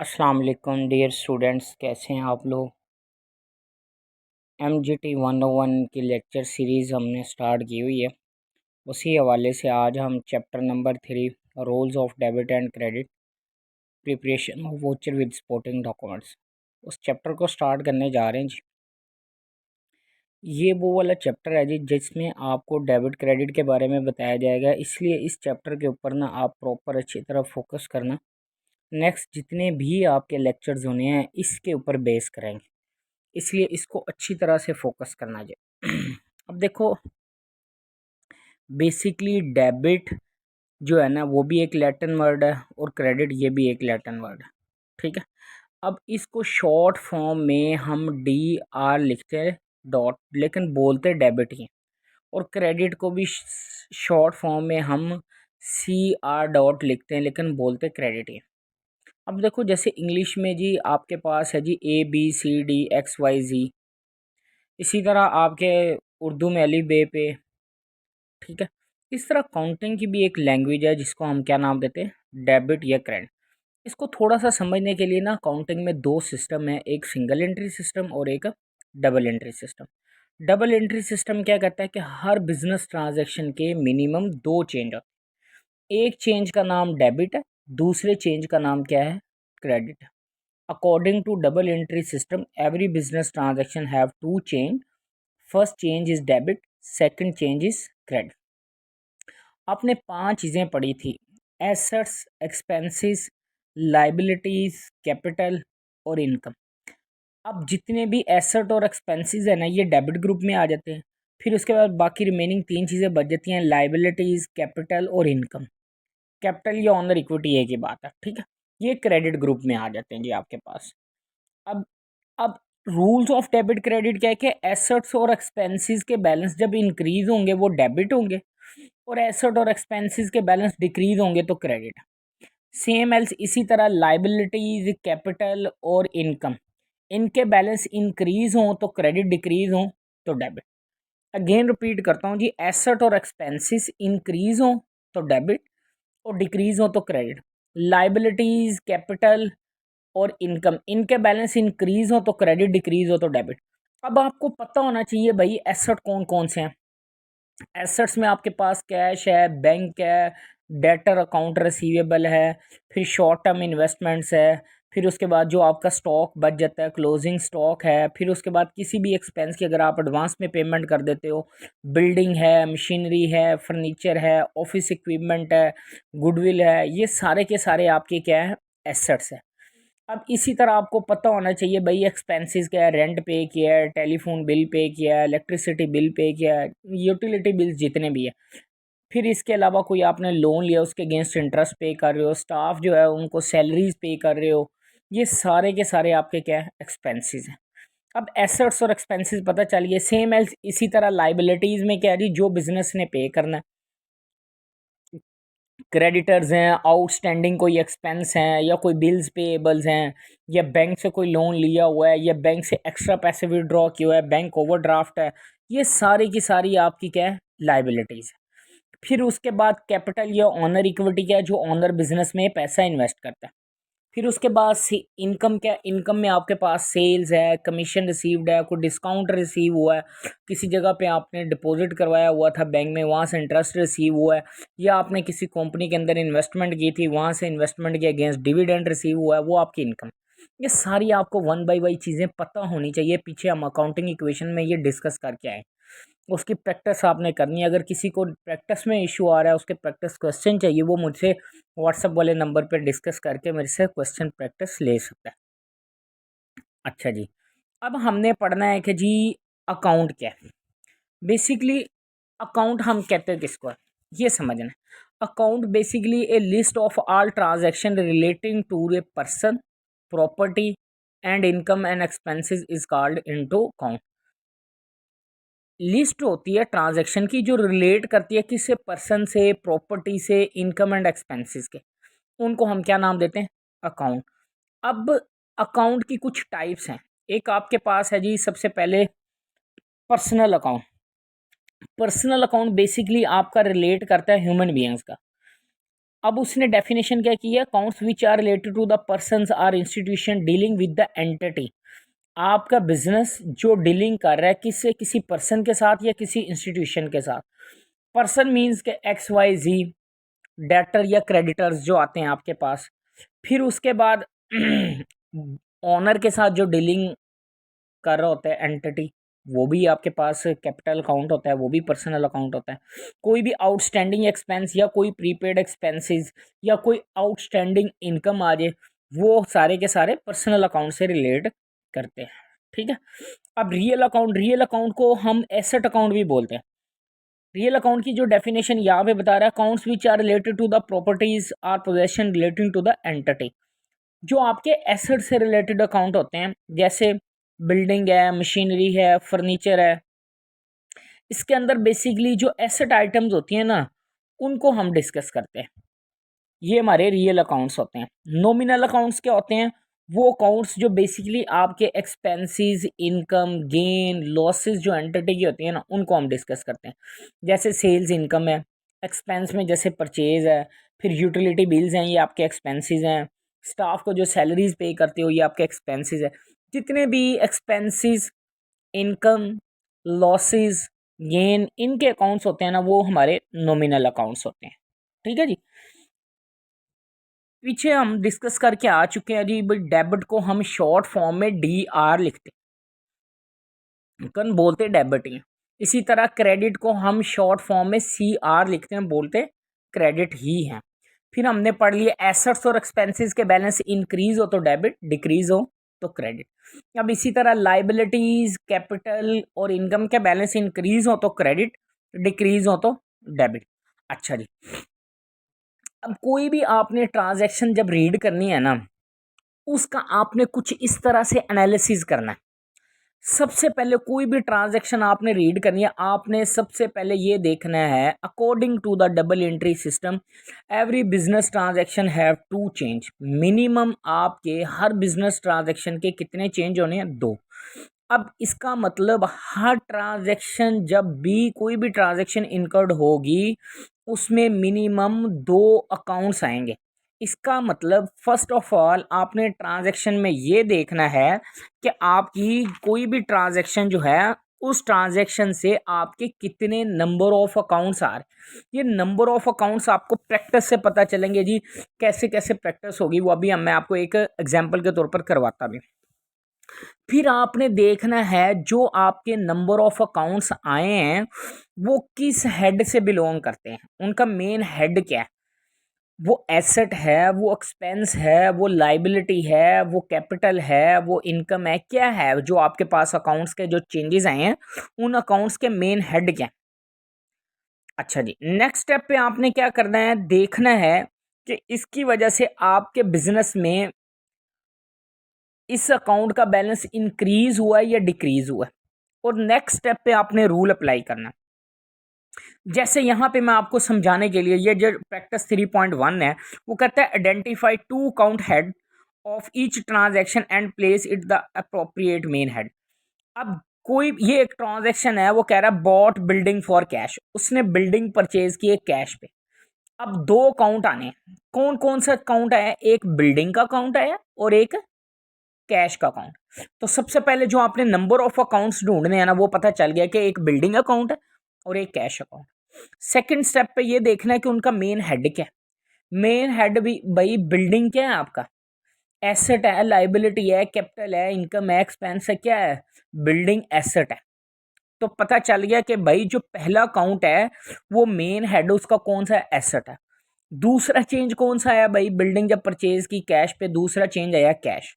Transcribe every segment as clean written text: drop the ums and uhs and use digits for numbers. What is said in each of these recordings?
अस्सलाम वालेकुम dear students, कैसे हैं आप लोग। MGT 101 की लेक्चर सीरीज़ हमने स्टार्ट की हुई है। उसी हवाले से आज हम chapter number 3 rules of debit and credit preparation of voucher with supporting documents उस चैप्टर को स्टार्ट करने जा रहे हैं जी। ये वो वाला चैप्टर है जी जिसमें आपको डेबिट क्रेडिट के बारे में बताया जाएगा, इसलिए इस चैप्टर के ऊपर ना आप प्रॉपर अच्छी तरह फोकस करना। नेक्स्ट जितने भी आपके लेक्चर्स होने हैं इसके ऊपर बेस करेंगे, इसलिए इसको अच्छी तरह से फोकस करना चाहिए। अब देखो, बेसिकली डेबिट जो है ना वो भी एक लैटिन वर्ड है और क्रेडिट ये भी एक लैटिन वर्ड है, ठीक है। अब इसको शॉर्ट फॉर्म में हम DR लिखते हैं डॉट, लेकिन बोलते डेबिट ही। और क्रेडिट को भी शॉर्ट फॉर्म में हम CR डॉट लिखते हैं, लेकिन बोलते क्रेडिट ही। अब देखो, जैसे इंग्लिश में जी आपके पास है जी ABCDXYZ, इसी तरह आपके उर्दू में अली बे पे, ठीक है। इस तरह काउंटिंग की भी एक लैंग्वेज है जिसको हम क्या नाम देते हैं, डेबिट या क्रेडिट। इसको थोड़ा सा समझने के लिए ना, काउंटिंग में दो सिस्टम है, एक सिंगल एंट्री सिस्टम और एक double entry system. Double entry system क्या कहता है कि हर बिजनेस ट्रांजैक्शन के मिनिमम दो चेंज होते हैं। एक चेंज का नाम डेबिट है, दूसरे चेंज का नाम क्या है, क्रेडिट है। According to double entry system every business transaction have to change. First change is debit, second change is credit. आपने पांच चीज़ें पढ़ी थी, एसेट्स, एक्सपेंसेस, लाइबिलिटीज, कैपिटल और इनकम। अब जितने भी एसेट और एक्सपेंसेस है ना, ये डेबिट ग्रुप में आ जाते हैं। फिर उसके बाद बाकी रिमेनिंग तीन चीज़ें बच जाती हैं, लाइबिलिटीज, कैपिटल और इनकम। कैपिटल या ऑनर इक्विटी एक ही बात है, ठीक है। ये क्रेडिट ग्रुप में आ जाते हैं जी आपके पास। अब अब रूल्स ऑफ डेबिट क्रेडिट क्या है कि एसेट्स और एक्सपेंसेस के बैलेंस जब इंक्रीज होंगे वो डेबिट होंगे, और एसेट और एक्सपेंसेस के बैलेंस डिक्रीज होंगे तो क्रेडिट। सेम एल्स इसी तरह लाइबिलिटीज, कैपिटल और इनकम, इनके बैलेंस इंक्रीज हों तो क्रेडिट, डिक्रीज हों तो डेबिट। अगेन रिपीट करता हूँ जी, एसेट और एक्सपेंसेस इंक्रीज हों तो डेबिट और डिक्रीज हो तो क्रेडिट। लाइबिलिटीज, कैपिटल और इनकम, इनके बैलेंस इंक्रीज हो तो क्रेडिट, डिक्रीज हो तो डेबिट। अब आपको पता होना चाहिए भाई एसेट कौन कौन से हैं। एसेट्स में आपके पास कैश है, बैंक है, डेटर अकाउंट रिसीवेबल है, फिर शॉर्ट टर्म इन्वेस्टमेंट्स है, फिर उसके बाद जो आपका स्टॉक बच जाता है क्लोजिंग स्टॉक है, फिर उसके बाद किसी भी एक्सपेंस की अगर आप एडवांस में पेमेंट कर देते हो, बिल्डिंग है, मशीनरी है, फर्नीचर है, ऑफिस इक्विपमेंट है, गुडविल है, ये सारे के सारे आपके क्या है, एसेट्स है। अब इसी तरह आपको पता होना चाहिए भाई एक्सपेंसेस क्या है, रेंट पे किया है, टेलीफोन बिल पे किया है, इलेक्ट्रिसिटी बिल पे किया है, यूटिलिटी बिल्स जितने भी है। फिर इसके अलावा कोई आपने लोन लिया उसके अगेंस्ट इंटरेस्ट पे कर रहे हो, स्टाफ जो है उनको सैलरीज पे कर रहे हो, ये सारे के सारे आपके क्या है, एक्सपेंसेस हैं। अब एसेट्स और एक्सपेंसेस पता चलिए। सेम एल्स इसी तरह लाइबिलिटीज़ में क्या है जी, जो बिजनेस ने पे करना है, क्रेडिटर्स हैं, आउटस्टैंडिंग कोई एक्सपेंस हैं, या कोई बिल्स पेएबल्स हैं, या बैंक से कोई लोन लिया हुआ है, या बैंक से एक्स्ट्रा पैसे विड्रॉ किया हुआ है, बैंक ओवरड्राफ्ट है, ये सारी की सारी आपकी क्या है, लाइबिलिटीज़ है। फिर उसके बाद कैपिटल या ऑनर इक्विटी क्या है, जो ऑनर बिजनेस में पैसा इन्वेस्ट करता है। फिर उसके बाद इनकम क्या, इनकम में आपके पास सेल्स है, कमीशन रिसीव्ड है, कोई डिस्काउंट रिसीव हुआ है, किसी जगह पे आपने डिपॉजिट करवाया हुआ था बैंक में, वहाँ से इंटरेस्ट रिसीव हुआ है, या आपने किसी कंपनी के अंदर इन्वेस्टमेंट की थी, वहाँ से इन्वेस्टमेंट के अगेंस्ट डिविडेंड रिसीव हुआ है, वो आपकी इनकम। ये सारी आपको वन बाई वन चीज़ें पता होनी चाहिए। पीछे हम अकाउंटिंग इक्वेशन में ये डिस्कस करके आए, उसकी प्रैक्टिस आपने करनी है। अगर किसी को प्रैक्टिस में इशू आ रहा है, उसके प्रैक्टिस क्वेश्चन चाहिए, वो मुझसे व्हाट्सएप वाले नंबर पर डिस्कस करके मेरे से क्वेश्चन प्रैक्टिस ले सकता है। अच्छा जी, अब हमने पढ़ना है कि जी अकाउंट क्या है। बेसिकली अकाउंट हम कहते हैं किसको है, ये समझना है। Account basically a list of all transaction relating to a person, property and income and expenses is called into account. List होती है ट्रांजैक्शन की जो रिलेट करती है किसी पर्सन से, प्रॉपर्टी से, इनकम एंड एक्सपेंसेस के, उनको हम क्या नाम देते हैं, अकाउंट। अब अकाउंट की कुछ टाइप्स हैं। एक आपके पास है जी सबसे पहले personal account. Personal account basically आपका रिलेट करता है ह्यूमन बीइंग्स का। अब उसने डेफिनेशन क्या की है, accounts which are related to the persons or institution dealing with the entity. आपका बिजनेस जो डीलिंग कर रहा है किससे, किसी पर्सन के साथ या किसी इंस्टीट्यूशन के साथ। पर्सन मीन्स के एक्स वाई जी डेटर या क्रेडिटर्स जो आते हैं आपके पास। फिर उसके बाद ऑनर के साथ जो डीलिंग कर रहा होता है एंटिटी, वो भी आपके पास कैपिटल अकाउंट होता है, वो भी पर्सनल अकाउंट होता है। कोई भी आउटस्टैंडिंग एक्सपेंस या कोई प्रीपेड एक्सपेंसेस या कोई आउटस्टैंडिंग इनकम आ जाए, वो सारे के सारे पर्सनल अकाउंट से रिलेट करते हैं। ठीक है। अब रियल अकाउंट को हम एसेट अकाउंट भी बोलते हैं। रियल अकाउंट की जो डेफिनेशन यहाँ पे बता रहा है, accounts which are related to the properties or possession relating to the entity. जो आपके एसेट से रिलेटेड अकाउंट होते हैं, जैसे बिल्डिंग है, मशीनरी है, फर्नीचर है, इसके अंदर बेसिकली जो एसेट आइटम्स होती हैं ना, उनको हम डिस्कस करते हैं। ये हमारे रियल अकाउंट्स होते हैं। नॉमिनल अकाउंट्स क्या होते हैं, वो अकाउंट्स जो बेसिकली आपके एक्सपेंसेस, इनकम, गेन, लॉसेस जो एंटिटी की होती है ना, उनको हम डिस्कस करते हैं। जैसे सेल्स इनकम है, एक्सपेंस में जैसे परचेज है, फिर यूटिलिटी बिल्स हैं, ये आपके एक्सपेंसेस हैं। स्टाफ को जो सैलरीज पे करते हो, ये आपके एक्सपेंसेस है। जितने भी एक्सपेंसेस, इनकम, लॉसेस, गेन, इनके अकाउंट्स होते हैं ना, वो हमारे नॉमिनल अकाउंट्स होते हैं। ठीक है जी। पीछे हम डिस्कस करके आ चुके हैं जी, भाई डेबिट को हम शॉर्ट फॉर्म में DR लिखते हैं, कन बोलते डेबिट ही हैं। इसी तरह क्रेडिट को हम शॉर्ट फॉर्म में CR लिखते हैं, बोलते क्रेडिट ही हैं। फिर हमने पढ़ लिया एसेट्स और एक्सपेंसेस के बैलेंस इंक्रीज हो तो डेबिट, डिक्रीज हो तो क्रेडिट। अब इसी तरह लाइबिलिटीज, कैपिटल और इनकम के बैलेंस इंक्रीज हो तो क्रेडिट, डिक्रीज हो तो डेबिट। अच्छा जी, अब कोई भी आपने ट्रांजैक्शन जब रीड करनी है ना, उसका आपने कुछ इस तरह से एनालिसिस करना है। सबसे पहले कोई भी ट्रांजैक्शन आपने रीड करनी है, आपने सबसे पहले ये देखना है, according to the double entry system every business transaction have to change. Minimum आपके हर बिजनेस ट्रांजैक्शन के कितने चेंज होने हैं, 2। अब इसका मतलब हर ट्रांजैक्शन, जब भी कोई भी ट्रांजैक्शन इनकर्ड होगी, उसमें मिनिमम 2 अकाउंट्स आएंगे। इसका मतलब फर्स्ट ऑफ ऑल आपने ट्रांजैक्शन में ये देखना है कि आपकी कोई भी ट्रांजैक्शन जो है, उस ट्रांजैक्शन से आपके कितने नंबर ऑफ अकाउंट्स आ रहे। ये नंबर ऑफ अकाउंट्स आपको प्रैक्टिस से पता चलेंगे जी। कैसे कैसे प्रैक्टिस होगी वो अभी मैं आपको एक एग्जांपल के तौर पर करवाता भी। फिर आपने देखना है जो आपके नंबर ऑफ अकाउंट्स आए हैं, वो किस हेड से बिलोंग करते हैं, उनका मेन हेड क्या है। वो एसेट है, वो एक्सपेंस है, वो लाइबिलिटी है, वो कैपिटल है, वो इनकम है, क्या है जो आपके पास अकाउंट्स के जो चेंजेस आए हैं, उन अकाउंट्स के मेन हेड क्या है। अच्छा जी, नेक्स्ट स्टेप पे आपने क्या करना है, देखना है कि इसकी वजह से आपके बिजनेस में इस अकाउंट का बैलेंस इंक्रीज हुआ है या डिक्रीज हुआ है। और नेक्स्ट स्टेप पे आपने रूल अप्लाई करना है। जैसे यहाँ पे मैं आपको समझाने के लिए, ये जो प्रैक्टिस 3.1 है, वो कहता है identify 2 count head of each transaction and place it the appropriate main head. अब कोई ये एक ट्रांजैक्शन है, वो कह रहा है बॉट बिल्डिंग फॉर कैश, उसने बिल्डिंग परचेज की है कैश पे। अब 2 अकाउंट आने हैं, कौन कौन सा अकाउंट आया, एक बिल्डिंग का अकाउंट आया और एक कैश का अकाउंट। तो सबसे पहले जो आपने नंबर ऑफ अकाउंट्स ढूंढने हैं ना, वो पता चल गया कि एक बिल्डिंग अकाउंट है और एक कैश अकाउंट। सेकंड स्टेप पे ये देखना है कि उनका मेन हेड क्या है। मेन हेड भी भाई बिल्डिंग क्या है आपका, एसेट है, लाइबिलिटी है, कैपिटल है, इनकम है, एक्सपेंस है, क्या है, बिल्डिंग एसेट है। तो पता चल गया कि भाई जो पहला अकाउंट है वो मेन हेड उसका कौन सा एसेट है। दूसरा चेंज कौन सा आया भाई, बिल्डिंग जब परचेज की कैश पे, दूसरा चेंज आया कैश।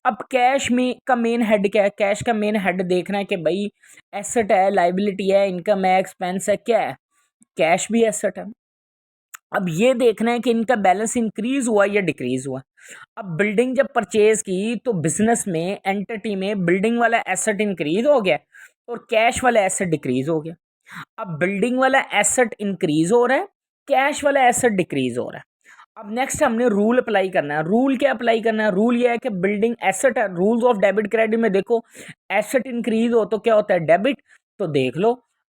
अब कैश में का मेन हेड क्या है, कैश का मेन हेड देखना है कि भाई एसेट है, लाइबिलिटी है, इनकम है, एक्सपेंस है, क्या है, कैश भी एसेट है। अब ये देखना है कि इनका बैलेंस इंक्रीज हुआ या डिक्रीज हुआ। अब बिल्डिंग जब परचेज की तो बिजनेस में, एंटिटी में बिल्डिंग वाला एसेट इंक्रीज हो गया और कैश वाला एसेट डिक्रीज हो गया। अब बिल्डिंग वाला एसेट इंक्रीज हो रहा है, कैश वाला एसेट डिक्रीज हो रहा है। अब नेक्स्ट हमने रूल अप्लाई करना है। रूल क्या अप्लाई करना है, रूल ये है कि बिल्डिंग एसेट है, रूल्स ऑफ डेबिट क्रेडिट में देखो, एसेट इंक्रीज हो तो क्या होता है, डेबिट। तो देख लो,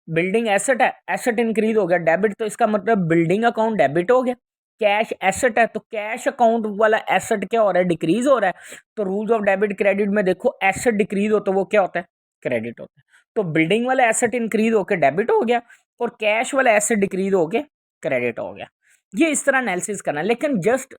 बिल्डिंग एसेट है, एसेट इंक्रीज हो गया डेबिट, तो इसका मतलब बिल्डिंग अकाउंट डेबिट हो गया। कैश एसेट है, तो कैश अकाउंट वाला एसेट क्या हो रहा है, डिक्रीज हो रहा है। तो रूल्स ऑफ डेबिट क्रेडिट में देखो, एसेट डिक्रीज हो तो वो क्या होता है, क्रेडिट होता है। तो बिल्डिंग वाला एसेट इंक्रीज होकर डेबिट हो गया और कैश वाला एसेट डिक्रीज होके क्रेडिट हो गया। ये इस तरह एनालिसिस करना है। लेकिन जस्ट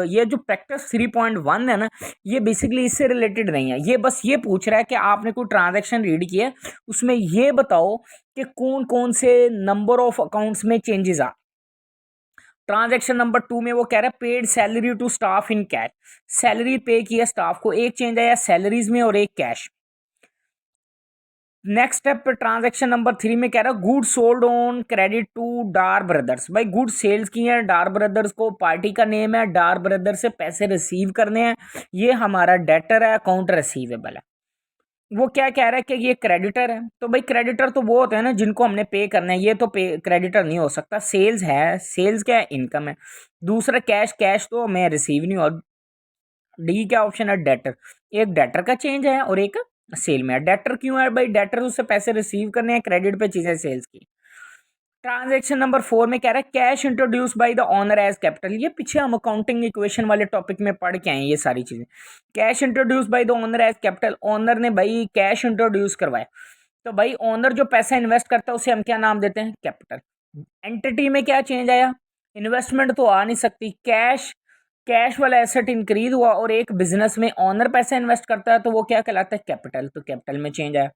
ये जो प्रैक्टिस 3.1 है ना, ये बेसिकली इससे रिलेटेड नहीं है। ये बस ये पूछ रहा है कि आपने कोई ट्रांजैक्शन रीड किया है, उसमें ये बताओ कि कौन कौन से नंबर ऑफ अकाउंट्स में चेंजेस आ। ट्रांजैक्शन नंबर 2 में वो कह रहा है paid salary to staff in cash, salary pay किया स्टाफ को, एक चेंज आया सैलरीज में और एक कैश। नेक्स्ट स्टेप पे ट्रांजैक्शन नंबर 3 में कह रहा है goods sold on credit to Dar brothers. भाई गुड्स सेल्स की हैं डार ब्रदर्स को, पार्टी का नेम है, डार ब्रदर्स से पैसे रिसीव करने हैं, ये हमारा डेटर है, अकाउंट रिसीवेबल है। वो क्या कह रहा है कि ये क्रेडिटर है। तो भाई क्रेडिटर तो वो होते हैं ना जिनको हमने पे करना है, ये तो पे क्रेडिटर नहीं हो सकता। सेल्स है, सेल्स क्या है, इनकम है। दूसरा कैश, कैश तो मैं रिसीव नहीं हुआ। डी क्या ऑप्शन है, डेटर। एक डेटर का चेंज है और एक सेल में है। डेटर क्यों है भाई, डेटर उससे पैसे रिसीव करने हैं, क्रेडिट पे चीजें सेल्स की। ट्रांजैक्शन नंबर 4 में कह रहा है cash introduce by the owner as capital. ये पीछे हम अकाउंटिंग इक्वेशन वाले टॉपिक में पढ़ के आए ये सारी चीजें। Cash introduce by the owner as capital, owner ने भाई कैश इंट्रोड्यूस करवाया, तो भाई ओनर जो पैसा इन्वेस्ट करता है उसे हम क्या नाम देते हैं, कैपिटल। एंटिटी में क्या चेंज आया, इन्वेस्टमेंट तो आ नहीं सकती, कैश, कैश वाला एसेट इंक्रीज हुआ और एक बिजनेस में ओनर पैसा इन्वेस्ट करता है तो वो क्या कहलाता है, कैपिटल। तो कैपिटल में चेंज आया।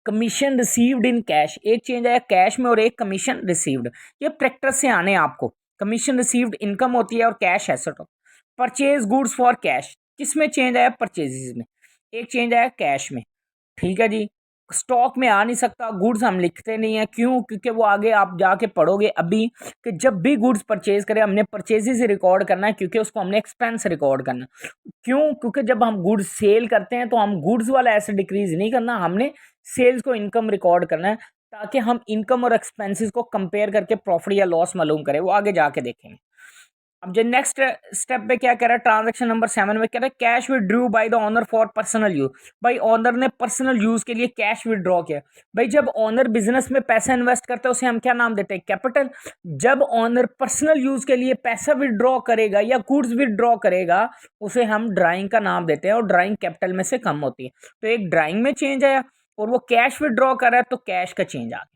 कमीशन रिसीव्ड इन कैश, एक चेंज आया कैश में और एक कमीशन रिसीव्ड। ये प्रैक्टिस से आने आपको। कमीशन रिसीव्ड इनकम होती है और कैश एसेट होता है। परचेज गुड्स फॉर कैश, किसमें चेंज आया, परचेजेस में, एक चेंज आया कैश में। ठीक है जी। स्टॉक में आ नहीं सकता, गुड्स हम लिखते नहीं है, क्यों, क्योंकि वो आगे आप जाके पढ़ोगे अभी कि जब भी गुड्स परचेज करें हमने परचेजेस रिकॉर्ड करना है, क्योंकि उसको हमने एक्सपेंस रिकॉर्ड करना। क्यों, क्योंकि जब हम गुड्स सेल करते हैं तो हम गुड्स वाला ऐसे डिक्रीज नहीं करना, हमने सेल्स को इनकम रिकॉर्ड करना है, ताकि हम इनकम और एक्सपेंसेस को कंपेयर करके प्रॉफिट या लॉस मालूम करें। वो आगे जाके देखेंगे। अब जो नेक्स्ट स्टेप पे क्या कह रहा है, ट्रांजैक्शन नंबर 7 में कह रहा है cash withdrew bye the owner for personal use. भाई ओनर ने पर्सनल यूज के लिए कैश विड्रॉ किया। भाई जब ओनर बिजनेस में पैसा इन्वेस्ट करता है उसे हम क्या नाम देते हैं, कैपिटल। जब ओनर पर्सनल यूज के लिए पैसा विड्रॉ करेगा या गुड्स विड्रॉ करेगा उसे हम ड्राइंग का नाम देते हैं, और ड्राइंग कैपिटल में से कम होती है। तो एक ड्राइंग में चेंज आया और वो कैश विड्रॉ कर रहा है तो कैश का चेंज आ गया।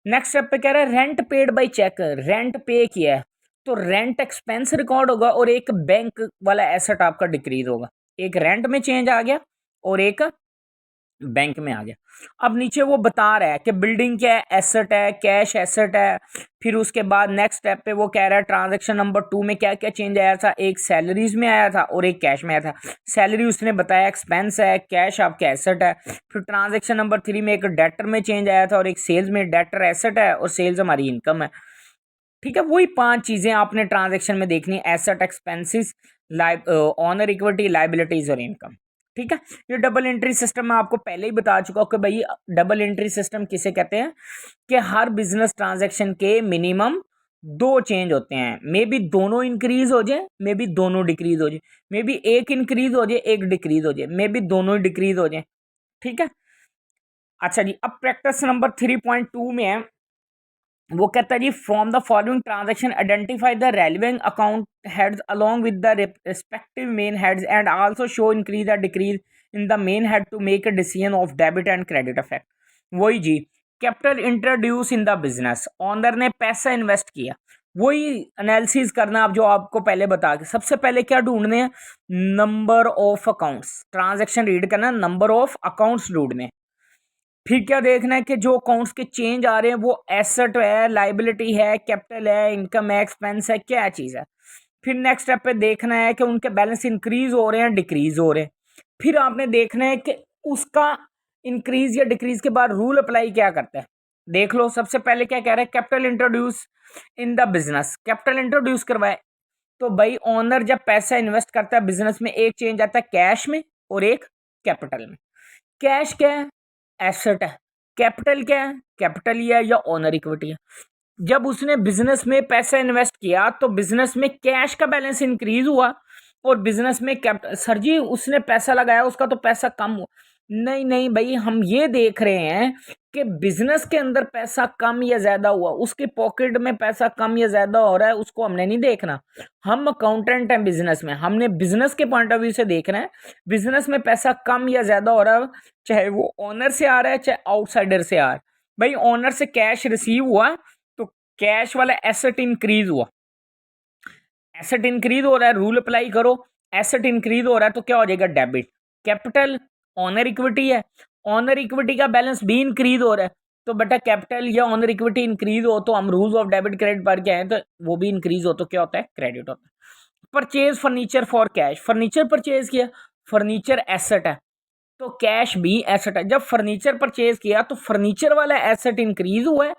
नेक्स्ट स्टेप पे कह रहा है rent paid by cheque, rent pay किया है तो रेंट एक्सपेंस रिकॉर्ड होगा और एक बैंक वाला एसेट आपका डिक्रीज होगा। एक रेंट में चेंज आ गया और एक बैंक में आ गया। अब नीचे वो बता रहा है कि बिल्डिंग क्या है, एसेट है, कैश एसेट है। फिर उसके बाद नेक्स्ट स्टेप पे वो कह रहा है ट्रांजैक्शन नंबर 2 में क्या क्या चेंज आया था, एक सैलरीज में आया था और एक कैश में आया था। सैलरी उसने बताया एक्सपेंस है, कैश आपका एसेट है। फिर ट्रांजैक्शन नंबर 3 में एक डेटर में चेंज आया था और एक सेल्स में, डेटर एसेट है और सेल्स हमारी इनकम है। ठीक है, वही 5 चीजें आपने ट्रांजैक्शन में देखनी, asset, expenses, honour equity, liabilities और इनकम। ठीक है, ये डबल एंट्री सिस्टम मैं आपको पहले ही बता चुका हूं कि भाई डबल एंट्री सिस्टम किसे कहते हैं, कि हर बिजनेस ट्रांजैक्शन के मिनिमम 2 चेंज होते हैं। मे बी दोनों इंक्रीज हो जाए, मे बी दोनों डिक्रीज हो जाए, मे बी एक इंक्रीज हो जाए एक डिक्रीज हो जाए, मे बी दोनों ही डिक्रीज हो जाए। ठीक है, अच्छा जी। अब प्रैक्टिस नंबर 3.2 में है, वो कहता है जी from the following transaction identify the relevant account heads along with the respective main heads and also show increase या decrease in the main head to make a decision of debit and credit effect. वही जी, capital introduce in the business, owner ने पैसा invest किया, वही analysis करना आप जो आपको पहले बता के। सबसे पहले क्या ढूंढने हैं, number of accounts, transaction read करना, नंबर ऑफ अकाउंट्स ढूंढने। फिर क्या देखना है कि जो अकाउंट्स के चेंज आ रहे हैं वो एसेट है, लाइबिलिटी है, कैपिटल है, इनकम है, एक्सपेंस है, क्या चीज़ है। फिर नेक्स्ट स्टेप पे देखना है कि उनके बैलेंस इंक्रीज हो रहे हैं, डिक्रीज हो रहे हैं। फिर आपने देखना है कि उसका इंक्रीज या डिक्रीज के बाद रूल अप्लाई क्या करता है। देख लो, सबसे पहले क्या कह रहा है, capital introduce in the business, capital introduce करवाए। तो भाई ओनर जब पैसा इन्वेस्ट करता है बिजनेस में, एक चेंज आता है कैश में और एक कैपिटल में। कैश क्या है, एसेट है। कैपिटल क्या है, कैपिटल ही है या ओनर इक्विटी है। जब उसने बिजनेस में पैसा इन्वेस्ट किया तो बिजनेस में कैश का बैलेंस इंक्रीज हुआ और बिजनेस में सर जी उसने पैसा लगाया उसका तो पैसा कम हुआ। नहीं नहीं भाई, हम ये देख रहे हैं कि बिजनेस के अंदर पैसा कम या ज्यादा हुआ, उसके पॉकेट में पैसा कम या ज्यादा हो रहा है, उसको हमने नहीं देखना। हम अकाउंटेंट हैं बिजनेस में, हमने बिजनेस के पॉइंट ऑफ व्यू से देखना है बिजनेस में पैसा कम या ज्यादा हो रहा है, चाहे वो ओनर से आ रहा है चाहे आउटसाइडर से आ रहा है। भाई ओनर से कैश रिसीव हुआ तो कैश वाला एसेट इंक्रीज हुआ, एसेट इंक्रीज हो रहा है, रूल अप्लाई करो, एसेट इंक्रीज हो रहा है तो क्या हो जाएगा, डेबिट। कैपिटल ऑनर इक्विटी है, ऑनर इक्विटी का बैलेंस भी इंक्रीज हो रहा है, तो बेटा कैपिटल या ऑनर इक्विटी इंक्रीज हो तो हम रूल्स ऑफ डेबिट क्रेडिट पढ़ के आए, तो वो भी इंक्रीज हो तो क्या होता है, क्रेडिट होता है। Purchase furniture for cash, furniture purchase किया, फर्नीचर एसेट है तो कैश भी एसेट है। जब फर्नीचर परचेज किया तो फर्नीचर वाला एसेट इंक्रीज हुआ है,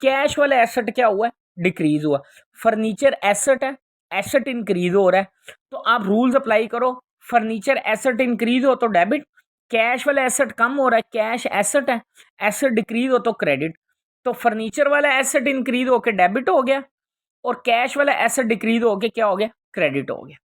कैश वाला एसेट क्या हुआ है, डिक्रीज हुआ। फर्नीचर एसेट है, एसेट इंक्रीज हो रहा है तो आप रूल्स अप्लाई करो, फर्नीचर एसेट इंक्रीज हो तो डेबिट, कैश वाला एसेट कम हो रहा है, कैश एसेट है, एसेट डिक्रीज हो तो क्रेडिट। तो फर्नीचर वाला एसेट इंक्रीज होके डेबिट हो गया और कैश वाला एसेट डिक्रीज होके क्या हो गया, क्रेडिट हो गया।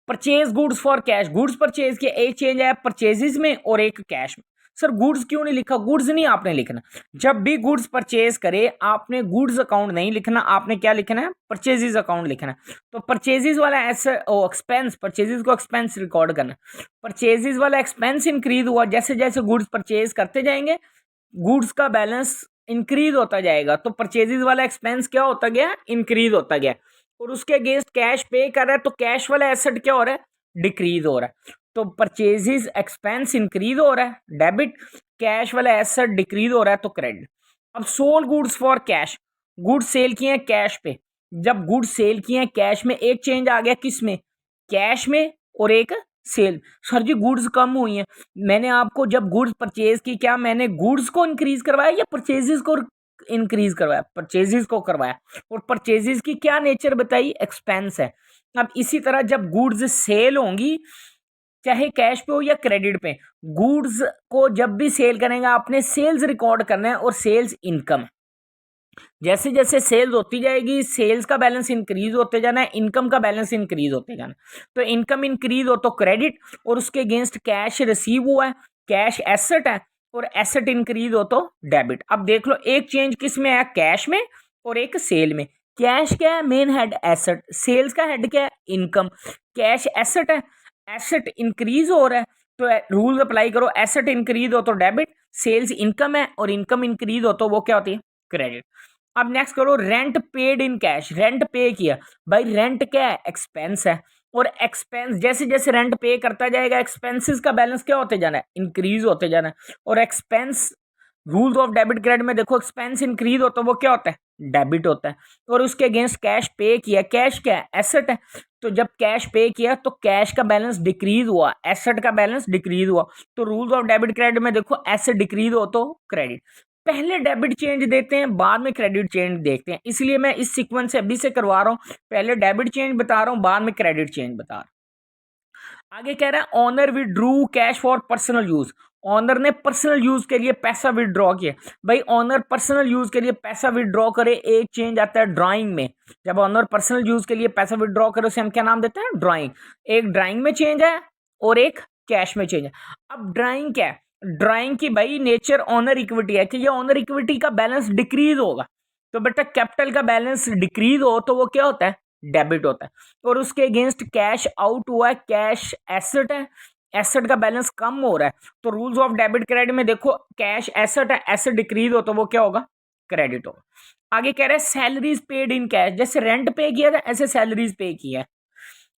Purchase goods for cash, goods purchase किया, एक चेंज आया परचेजेस में और एक कैश में। सर गुड्स क्यों नहीं लिखा, गुड्स नहीं आपने लिखना, जब भी गुड्स परचेज करे आपने गुड्स अकाउंट नहीं लिखना, आपने क्या लिखना है, परचेजेस अकाउंट लिखना है। तो परचेजेस वाला ऐसे एक्सपेंस, परचेजेस को एक्सपेंस रिकॉर्ड करना, परचेजेस वाला एक्सपेंस इंक्रीज हुआ, जैसे जैसे गुड्स परचेज करते जाएंगे गुड्स का बैलेंस इंक्रीज होता जाएगा तो परचेजेस वाला एक्सपेंस क्या होता गया, इंक्रीज होता गया, और उसके अगेंस्ट कैश पे कर रहा है तो कैश वाला एसेट क्या हो रहा है, डिक्रीज हो रहा है। तो परचेजेस एक्सपेंस इंक्रीज हो रहा है डेबिट, कैश वाला एसेट डिक्रीज हो रहा है तो क्रेडिट। अब sold goods for cash, goods sale किए हैं कैश पे, जब गुड्स सेल किए हैं कैश में, एक चेंज आ गया किस में, कैश में, और एक सेल। सर जी गुड्स कम हुई हैं, मैंने आपको जब गुड्स परचेज की, क्या मैंने गुड्स को इंक्रीज करवाया या परचेजेस को इंक्रीज करवाया, परचेजेस को करवाया, और परचेजेस की क्या नेचर बताई, एक्सपेंस है। अब इसी तरह जब गुड्स सेल होंगी चाहे कैश पे हो या क्रेडिट पे, गुड्स को जब भी सेल करेंगे आपने सेल्स रिकॉर्ड करना है और सेल्स इनकम, जैसे जैसे सेल्स होती जाएगी सेल्स का बैलेंस इंक्रीज होते जाना है, इनकम का बैलेंस इंक्रीज होते जाना है। तो इनकम इंक्रीज हो तो क्रेडिट, और उसके अगेंस्ट कैश रिसीव हुआ है, कैश एसेट है, और एसेट इंक्रीज हो तो डेबिट। अब देख लो एक चेंज किस में है, कैश में और एक सेल में। कैश क्या है, मेन हेड एसेट, सेल्स का हेड क्या है, इनकम। कैश एसेट है, एसेट इंक्रीज हो रहा है तो रूल्स अप्लाई करो, एसेट इंक्रीज हो तो डेबिट, सेल्स इनकम है और इनकम इंक्रीज हो तो वो क्या होती है, क्रेडिट। अब नेक्स्ट करो rent paid in cash, rent pay किया, भाई रेंट क्या है, एक्सपेंस है, और एक्सपेंस जैसे जैसे रेंट पे करता जाएगा एक्सपेंसेस का बैलेंस क्या होते जाना है, इंक्रीज होते जाना है। और expense rules of debit credit में देखो एक्सपेंस इंक्रीज होता है वो क्या होता है, डेबिट होता है। और उसके अगेंस्ट कैश पे किया, कैश क्या है, एसेट है, तो जब कैश पे किया तो कैश का बैलेंस डिक्रीज हुआ, एसेट का बैलेंस डिक्रीज हुआ, तो रूल्स ऑफ डेबिट क्रेडिट में देखो एसेट डिक्रीज हो तो क्रेडिट। पहले डेबिट चेंज देते हैं बाद में क्रेडिट चेंज देखते हैं, इसलिए मैं इस सीक्वेंस से अभी से करवा रहा हूँ, पहले डेबिट चेंज बता रहा हूँ बाद में क्रेडिट चेंज बता रहा हूँ। आगे कह रहा है owner withdrew cash for personal use, owner ने पर्सनल यूज के लिए पैसा विड्रॉ किया। भाई ऑनर पर्सनल यूज के लिए पैसा विड्रॉ करे, एक चेंज आता है ड्राइंग में, जब ऑनर पर्सनल यूज के लिए पैसा विड्रॉ करे उसे हम क्या नाम देते हैं, ड्राइंग। एक ड्राइंग में चेंज है और एक कैश में चेंज है। अब ड्राइंग क्या है, ड्राइंग की भाई नेचर ऑनर इक्विटी है कि ये ऑनर इक्विटी का बैलेंस डिक्रीज होगा, तो बेटा कैपिटल का बैलेंस डिक्रीज हो तो वो क्या होता है, डेबिट होता है। और उसके अगेंस्ट कैश आउट हुआ है, कैश एसेट है, एसेट का बैलेंस कम हो रहा है, तो रूल्स ऑफ डेबिट क्रेडिट में देखो कैश एसेट है, एसेट डिक्रीज हो तो वो क्या होगा, क्रेडिट होगा। आगे कह रहे हैं सैलरीज पेड इन कैश, जैसे रेंट पे किया था ऐसे सैलरीज पे किया है।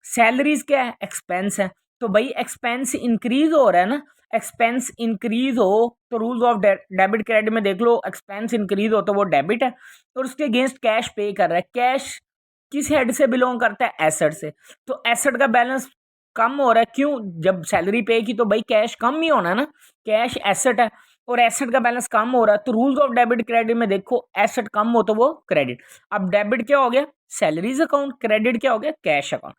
सैलरीज क्या है, एक्सपेंस है, तो भाई एक्सपेंस इंक्रीज हो रहा है ना, एक्सपेंस इंक्रीज हो तो रूल्स ऑफ डेबिट क्रेडिट में देख लो एक्सपेंस इंक्रीज हो तो वो डेबिट है। और उसके अगेंस्ट कैश पे कर रहा है, कैश किस हेड से बिलोंग करता है, एसेट से, तो एसेट का बैलेंस कम हो रहा है, क्यों, जब सैलरी पे की तो भाई कैश कम ही होना है ना, कैश एसेट है और एसेट का बैलेंस कम हो रहा है, तो रूल्स ऑफ डेबिट क्रेडिट में देखो एसेट कम हो तो वो क्रेडिट। अब डेबिट क्या हो गया, सैलरीज अकाउंट, क्रेडिट क्या हो गया, कैश अकाउंट।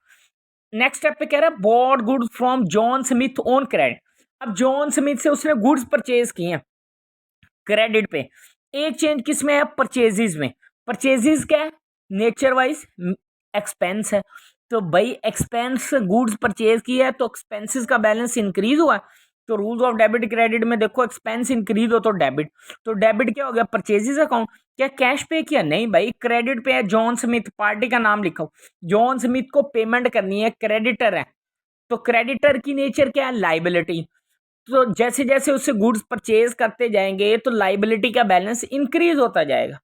नेक्स्ट स्टेप पे कह रहा है bought goods from John Smith on credit. अब जॉन स्मिथ से उसने गुड्स परचेज किए हैं क्रेडिट पे, एक चेंज किस में है, परचेजेस में। परचेजेस क्या है, नेचर वाइज एक्सपेंस है, तो भाई एक्सपेंस गुड्स परचेज किया है तो एक्सपेंसेस का बैलेंस इंक्रीज हुआ है, तो रूल्स ऑफ डेबिट क्रेडिट में देखो एक्सपेंस इंक्रीज हो तो डेबिट, तो डेबिट क्या हो गया, परचेजेस अकाउंट। क्या कैश पे किया, नहीं भाई क्रेडिट पे है, जॉन स्मिथ पार्टी का नाम लिखा हो, जॉन स्मिथ को पेमेंट करनी है, क्रेडिटर है, तो क्रेडिटर की नेचर क्या है, लाइबिलिटी। तो जैसे जैसे उससे गुड्स परचेज करते जाएंगे तो लाइबिलिटी का बैलेंस इंक्रीज होता जाएगा,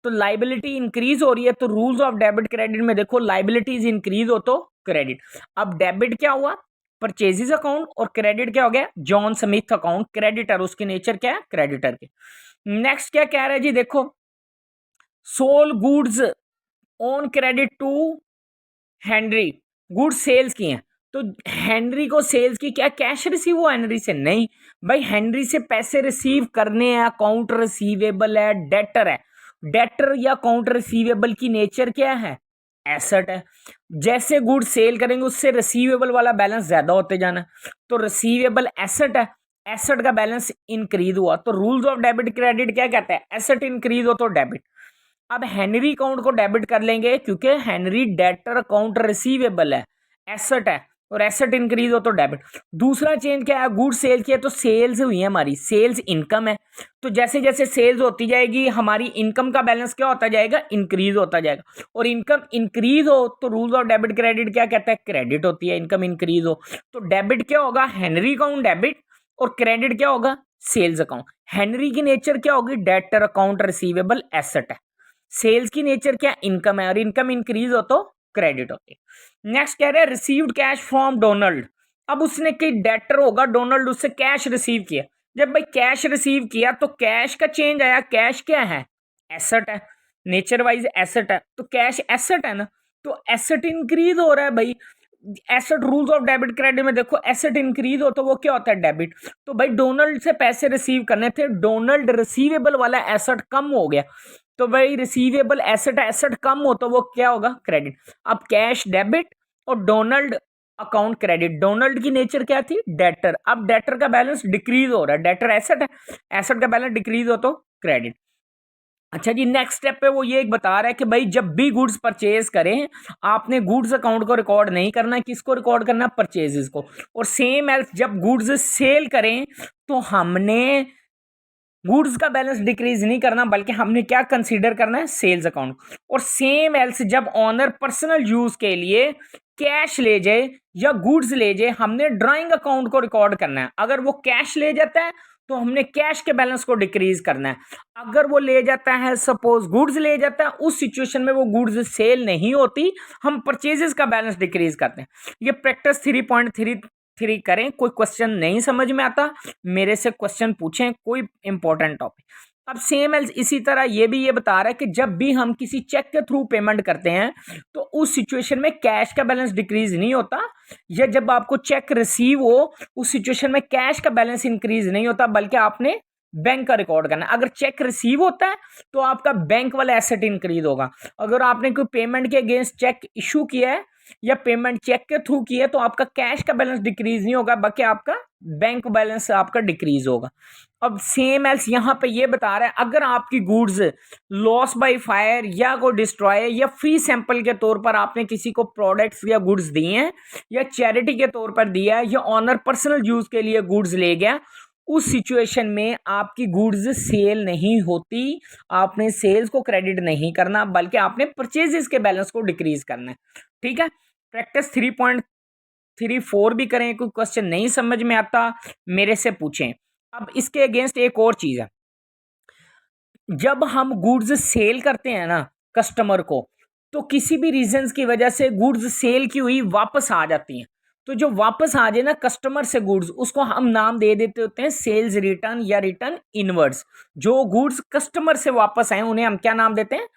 तो लाइबिलिटी इंक्रीज हो रही है, तो रूल्स ऑफ डेबिट क्रेडिट में देखो लाइबिलिटीज इंक्रीज हो तो क्रेडिट। अब डेबिट क्या हुआ, परचेजेस अकाउंट, और क्रेडिट क्या हो गया, जॉन स्मिथ अकाउंट, क्रेडिटर, उसकी नेचर क्या है, क्रेडिटर के। नेक्स्ट क्या कह रहा है जी, देखो sold goods on credit to Henry, goods sales की हैं, तो हेनरी को सेल्स की क्या कैश रिसीव हुआ हेनरी से, नहीं भाई, हेनरी से पैसे रिसीव करने हैं, अकाउंट रिसीवेबल है, डेटर है, डेटर या अकाउंट रिसीवेबल की नेचर क्या है, एसेट है। जैसे गुड्स सेल करेंगे उससे रिसीवेबल वाला बैलेंस ज्यादा होते जाना, तो रिसीवेबल एसेट है, एसेट का बैलेंस इंक्रीज हुआ, तो रूल्स ऑफ डेबिट क्रेडिट क्या कहता है, एसेट इंक्रीज हो तो डेबिट। अब हेनरी अकाउंट को डेबिट कर लेंगे क्योंकि हेनरी डेटर अकाउंट रिसीवेबल है, एसेट है, और एसेट इंक्रीज हो तो डेबिट। दूसरा चेंज क्या है, गुड सेल किया तो सेल्स हुई है, हमारी सेल्स इनकम है, तो जैसे जैसे सेल्स होती जाएगी हमारी इनकम का बैलेंस क्या होता जाएगा, इंक्रीज होता जाएगा, और इनकम इंक्रीज हो तो रूल्स ऑफ डेबिट क्रेडिट क्या कहता है, क्रेडिट होती है, इनकम इंक्रीज हो तो डेबिट क्या होगा, हेनरी अकाउंट डेबिट, और क्रेडिट क्या होगा, सेल्स अकाउंट। हेनरी की नेचर क्या होगी, डेटर अकाउंट रिसीवेबल एसेट है, सेल्स की नेचर क्या, इनकम है, और इनकम इंक्रीज हो तो क्रेडिट होती है। नेक्स्ट कह रहे हैं रिसीव्ड कैश फ्रॉम डोनाल्ड, अब उसने कि डेटर होगा डोनाल्ड, उससे कैश रिसीव किया, जब भाई कैश रिसीव किया तो कैश का चेंज आया, कैश क्या है, एसेट है, नेचर वाइज एसेट है, तो कैश एसेट है ना, तो एसेट इंक्रीज हो रहा है भाई, asset rules of debit credit में देखो एसेट इंक्रीज हो तो वो क्या होता है, डेबिट। तो भाई डोनाल्ड से पैसे रिसीव करने थे, डोनाल्ड रिसीवेबल वाला एसेट कम हो गया, तो भाई रिसीवेबल एसेट, एसेट कम हो तो वो क्या होगा, क्रेडिट। अब कैश डेबिट और डोनाल्ड अकाउंट क्रेडिट, डोनाल्ड की नेचर क्या थी, डेटर, अब डेटर का बैलेंस डिक्रीज हो रहा है, डेटर एसेट है, एसेट का बैलेंस डिक्रीज हो तो क्रेडिट। अच्छा जी, नेक्स्ट स्टेप पे वो ये एक बता रहा है कि भाई जब भी गुड्स परचेज करें आपने गुड्स अकाउंट को रिकॉर्ड नहीं करना, किसको रिकॉर्ड करना, परचेजेस को, और सेम एल्स जब गुड्स सेल करें तो हमने गुड्स का बैलेंस डिक्रीज नहीं करना, बल्कि हमने क्या कंसीडर करना है, सेल्स अकाउंट। और सेम एल्स जब ऑनर पर्सनल यूज के लिए कैश ले जाए या गुड्स ले जाए, हमने ड्राइंग अकाउंट को रिकॉर्ड करना है, अगर वो कैश ले जाता है तो हमने कैश के बैलेंस को डिक्रीज करना है, अगर वो ले जाता है सपोज गुड्स ले जाता है, उस सिचुएशन में वो गुड्स सेल नहीं होती, हम परचेजेस का बैलेंस डिक्रीज करते हैं। ये प्रैक्टिस 3.33 करें, कोई क्वेश्चन नहीं समझ में आता मेरे से क्वेश्चन पूछें, कोई इंपॉर्टेंट टॉपिक। अब सेम एल्स इसी तरह ये बता रहा है कि जब भी हम किसी चेक के थ्रू पेमेंट करते हैं तो उस सिचुएशन में कैश का बैलेंस डिक्रीज नहीं होता, या जब आपको चेक रिसीव हो उस सिचुएशन में कैश का बैलेंस इंक्रीज नहीं होता, बल्कि आपने बैंक का रिकॉर्ड करना है। अगर चेक रिसीव होता है तो आपका बैंक वाला एसेट इंक्रीज होगा, अगर आपने कोई पेमेंट के अगेंस्ट चेक इशू किया है या पेमेंट चेक के थ्रू की है तो आपका कैश का बैलेंस डिक्रीज नहीं होगा, बल्कि आपका बैंक बैलेंस आपका डिक्रीज होगा। अब सेम एल्स यहाँ पे ये बता रहा है, अगर आपकी गुड्स लॉस बाय फायर या को डिस्ट्रॉय या फ्री सैंपल के तौर पर आपने किसी को प्रोडक्ट्स या गुड्स दिए हैं या चैरिटी के तौर पर दिया है या ऑनर पर्सनल यूज के लिए गुड्स ले गया, उस सिचुएशन में आपकी गुड्स सेल नहीं होती, आपने सेल्स को क्रेडिट नहीं करना, बल्कि आपने परचेजेस के बैलेंस को डिक्रीज करना है। ठीक है, प्रैक्टिस 3.34 भी करें, कोई क्वेश्चन नहीं समझ में आता मेरे से पूछें। अब इसके अगेंस्ट एक और चीज है, जब हम गुड्स सेल करते हैं ना कस्टमर को, तो किसी भी रीजंस की वजह से गुड्स सेल की हुई वापस आ जाती हैं, तो जो वापस आ जाए ना कस्टमर से गुड्स, उसको हम नाम दे देते होते हैं सेल्स रिटर्न या रिटर्न इनवर्ड्स। जो गुड्स कस्टमर से वापस आए उन्हें हम क्या नाम देते हैं,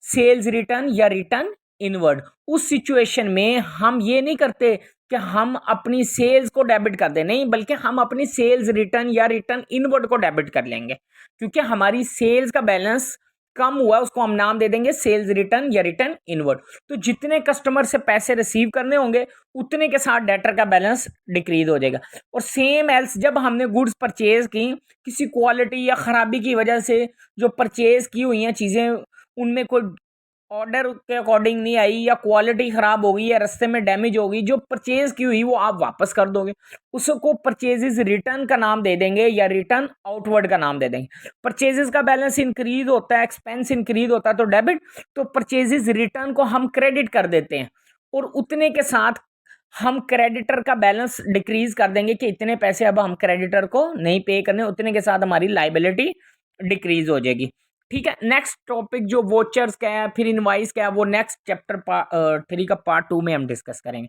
सेल्स रिटर्न या रिटर्न इनवर्ड। उस सिचुएशन में हम ये नहीं करते कि हम अपनी सेल्स को डेबिट कर दें, नहीं, बल्कि हम अपनी सेल्स रिटर्न या रिटर्न इनवर्ड को डेबिट कर लेंगे, क्योंकि हमारी सेल्स का बैलेंस कम हुआ, उसको हम नाम दे देंगे सेल्स रिटर्न या रिटर्न इनवर्ड। तो जितने कस्टमर से पैसे रिसीव करने होंगे उतने के साथ डेटर का बैलेंस डिक्रीज हो जाएगा। और सेम एल्स जब हमने गुड्स परचेज की, किसी क्वालिटी या खराबी की वजह से जो परचेज की हुई हैं चीज़ें उनमें कोई ऑर्डर के अकॉर्डिंग नहीं आई या क्वालिटी ख़राब हो गई या रास्ते में डैमेज हो गई, जो परचेज़ की हुई वो आप वापस कर दोगे, उसको परचेजेस रिटर्न का नाम दे देंगे या रिटर्न आउटवर्ड का नाम दे देंगे। परचेजेस का बैलेंस इंक्रीज होता है, एक्सपेंस इंक्रीज होता है तो डेबिट, तो परचेजेस रिटर्न को हम क्रेडिट कर देते हैं और उतने के साथ हम क्रेडिटर का बैलेंस डिक्रीज कर देंगे कि इतने पैसे अब हम क्रेडिटर को नहीं पे करने, उतने के साथ हमारी लाइबिलिटी डिक्रीज हो जाएगी। ठीक है, नेक्स्ट टॉपिक जो वोचर्स का है फिर इनवाइस का है वो नेक्स्ट चैप्टर 3 का पार्ट 2 में हम डिस्कस करेंगे।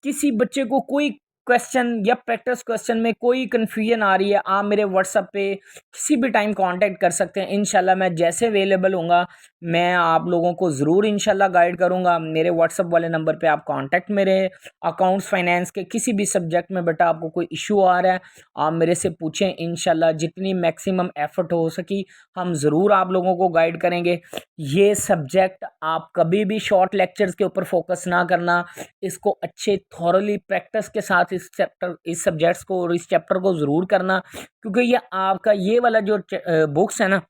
किसी बच्चे को कोई क्वेश्चन या प्रैक्टिस क्वेश्चन में कोई कन्फ्यूजन आ रही है, आप मेरे व्हाट्सएप पे किसी भी टाइम कांटेक्ट कर सकते हैं। इंशाल्लाह मैं जैसे अवेलेबल होऊंगा मैं आप लोगों को ज़रूर इंशाल्लाह गाइड करूंगा। मेरे व्हाट्सएप वाले नंबर पे आप कांटेक्ट मेरे अकाउंट्स फाइनेंस के किसी भी सब्जेक्ट में बेटा आपको कोई इशू आ रहा है आप मेरे से पूछें, इंशाल्लाह जितनी मैक्सिमम एफर्ट हो सकी हम ज़रूर आप लोगों को गाइड करेंगे। ये सब्जेक्ट आप कभी भी शॉर्ट लेक्चर्स के ऊपर फोकस ना करना, इसको अच्छे थॉरली प्रैक्टिस के साथ इस सब्जेक्ट्स को और इस चैप्टर को ज़रूर करना, क्योंकि ये आपका ये वाला जो बुक्स है ना,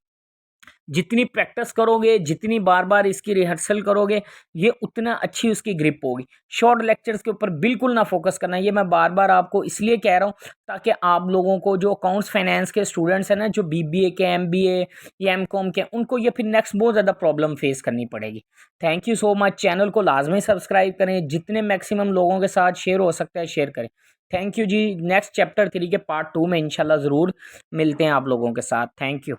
जितनी प्रैक्टिस करोगे जितनी बार बार इसकी रिहर्सल करोगे ये उतना अच्छी उसकी ग्रिप होगी। शॉर्ट लेक्चर्स के ऊपर बिल्कुल ना फोकस करना, ये मैं बार बार आपको इसलिए कह रहा हूँ ताकि आप लोगों को जो अकाउंट्स फाइनेंस के स्टूडेंट्स हैं ना, जो बीबीए के एमबीए या एमकॉम के, उनको ये फिर नेक्स्ट बहुत ज़्यादा प्रॉब्लम फेस करनी पड़ेगी। Thank you so much. Channel को लाजमी सब्सक्राइब करें, जितने मैक्सिमम लोगों के साथ शेयर हो सकता है शेयर करें। थैंक यू जी। नेक्स्ट चैप्टर 3 के पार्ट 2 में इंशाल्लाह ज़रूर मिलते हैं आप लोगों के साथ। Thank you.